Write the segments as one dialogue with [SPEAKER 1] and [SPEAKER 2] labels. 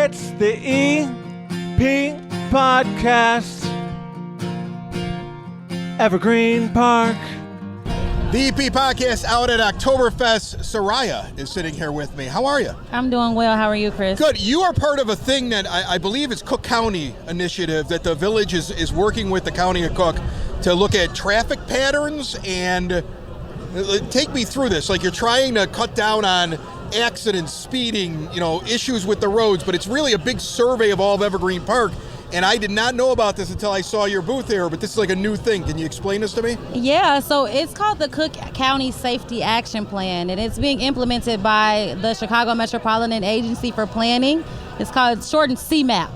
[SPEAKER 1] It's the EP Podcast. Evergreen Park.
[SPEAKER 2] The EP Podcast out at Oktoberfest. Soraya is sitting here with me. How are you?
[SPEAKER 3] I'm doing well. How are you, Chris?
[SPEAKER 2] Good. You are part of a thing that I believe is Cook County initiative that the village is working with the county of Cook to look at traffic patterns and take me through this. Like, you're trying to cut down on accidents, speeding, issues with the roads, but it's really a big survey of all of Evergreen Park. And I did not know about this until I saw your booth there, but this is like a new thing. Can you explain this to me?
[SPEAKER 3] Yeah, so it's called the Cook County Safety Action Plan, and it's being implemented by the Chicago Metropolitan Agency for Planning. It's shortened CMAP.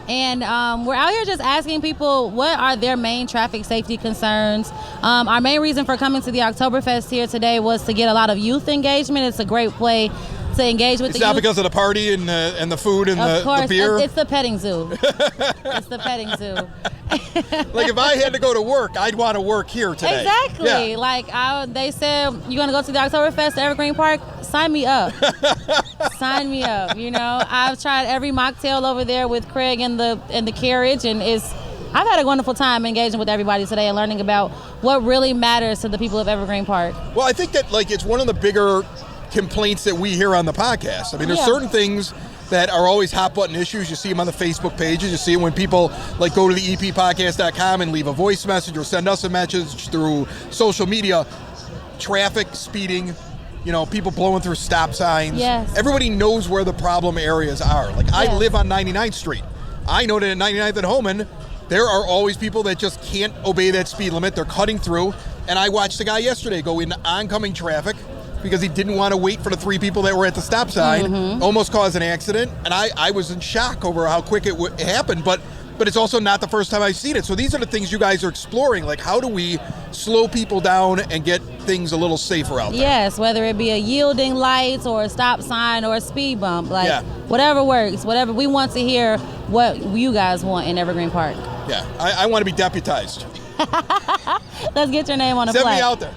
[SPEAKER 3] And we're out here just asking people what are their main traffic safety concerns. Our main reason for coming to the Oktoberfest here today was to get a lot of youth engagement. It's a great way to engage with the youth.
[SPEAKER 2] It's not because of the party and the food and the beer?
[SPEAKER 3] It's the petting zoo. It's the petting zoo.
[SPEAKER 2] Like, if I had to go to work, I'd want to work here today.
[SPEAKER 3] Exactly.
[SPEAKER 2] Yeah.
[SPEAKER 3] Like, they said, you're going to go to the Oktoberfest to Evergreen Park? Sign me up. Sign me up. I've tried every mocktail over there with Craig in the carriage, and I've had a wonderful time engaging with everybody today and learning about what really matters to the people of Evergreen Park.
[SPEAKER 2] Well, I think that, it's one of the bigger complaints that we hear on the podcast. I mean, there's certain things that are always hot button issues. You see them on the Facebook pages. You see them when people go to the eppodcast.com and leave a voice message or send us a message through social media. Traffic, speeding, people blowing through stop signs.
[SPEAKER 3] Yes.
[SPEAKER 2] Everybody knows where the problem areas are.
[SPEAKER 3] Yes.
[SPEAKER 2] I live on 99th Street. I know that at 99th and Homan, there are always people that just can't obey that speed limit. They're cutting through. And I watched the guy yesterday go into oncoming traffic because he didn't want to wait for the three people that were at the stop sign, almost caused an accident. And I was in shock over how quick it happened, but it's also not the first time I've seen it. So these are the things you guys are exploring. Like, how do we slow people down and get things a little safer out there?
[SPEAKER 3] Yes, whether it be a yielding light or a stop sign or a speed bump. Whatever works, whatever. We want to hear what you guys want in Evergreen Park.
[SPEAKER 2] Yeah, I want to be deputized.
[SPEAKER 3] Let's get your name on a
[SPEAKER 2] plaque.
[SPEAKER 3] Send
[SPEAKER 2] me out there.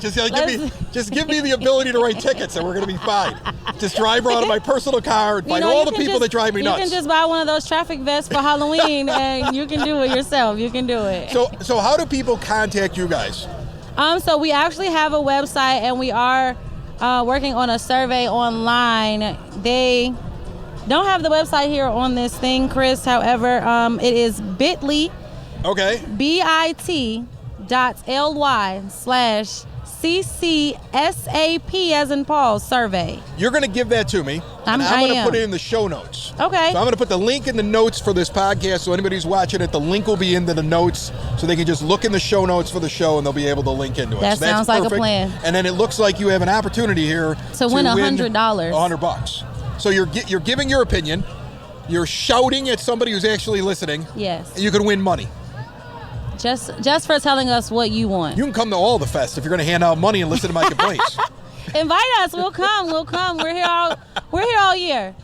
[SPEAKER 2] Just give me the ability to write tickets, and we're going to be fine. Just drive around in my personal car and fight all the people that drive me nuts.
[SPEAKER 3] You can just buy one of those traffic vests for Halloween, and you can do it yourself. You can do it.
[SPEAKER 2] So how do people contact you guys?
[SPEAKER 3] So we actually have a website, and we are working on a survey online. They don't have the website here on this thing, Chris. However, it is bit.ly.
[SPEAKER 2] Okay.
[SPEAKER 3] bit.ly/CCSAP as in Paul survey.
[SPEAKER 2] You're going to give that to me, and I'm going to put it in the show notes.
[SPEAKER 3] Okay.
[SPEAKER 2] So I'm going to put the link in the notes for this podcast, so anybody who's watching it, the link will be into the notes, so they can just look in the show notes for the show, and they'll be able to link into it.
[SPEAKER 3] That
[SPEAKER 2] so
[SPEAKER 3] sounds
[SPEAKER 2] that's
[SPEAKER 3] like a plan.
[SPEAKER 2] And then it looks like you have an opportunity here
[SPEAKER 3] to win $100.
[SPEAKER 2] $100. So you're giving your opinion. You're shouting at somebody who's actually listening.
[SPEAKER 3] Yes.
[SPEAKER 2] And you can win money.
[SPEAKER 3] Just for telling us what you want.
[SPEAKER 2] You can come to all the fest if you're going to hand out money and listen to my complaints.
[SPEAKER 3] Invite us. We'll come. We're here all year.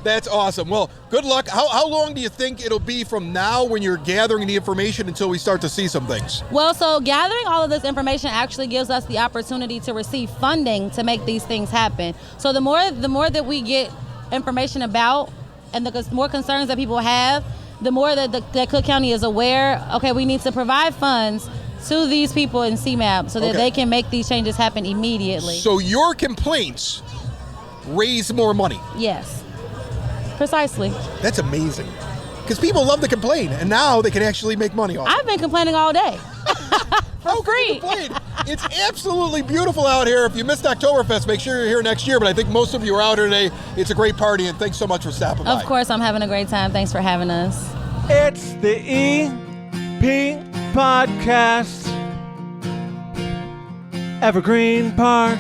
[SPEAKER 2] That's awesome. Well, good luck. How long do you think it'll be from now when you're gathering the information until we start to see some things?
[SPEAKER 3] Well, so gathering all of this information actually gives us the opportunity to receive funding to make these things happen. So the more that we get information about and the more concerns that people have, the more that Cook County is aware, okay, we need to provide funds to these people in CMAP so that they can make these changes happen immediately.
[SPEAKER 2] So your complaints raise more money.
[SPEAKER 3] Yes, precisely.
[SPEAKER 2] That's amazing. Because people love to complain, and now they can actually make money off it.
[SPEAKER 3] I've been complaining all day. For free.
[SPEAKER 2] It's absolutely beautiful out here. If you missed Oktoberfest, make sure you're here next year. But I think most of you are out here today. It's a great party, and thanks so much for stopping by.
[SPEAKER 3] Of course, I'm having a great time. Thanks for having us.
[SPEAKER 1] It's the EP Podcast. Evergreen Park.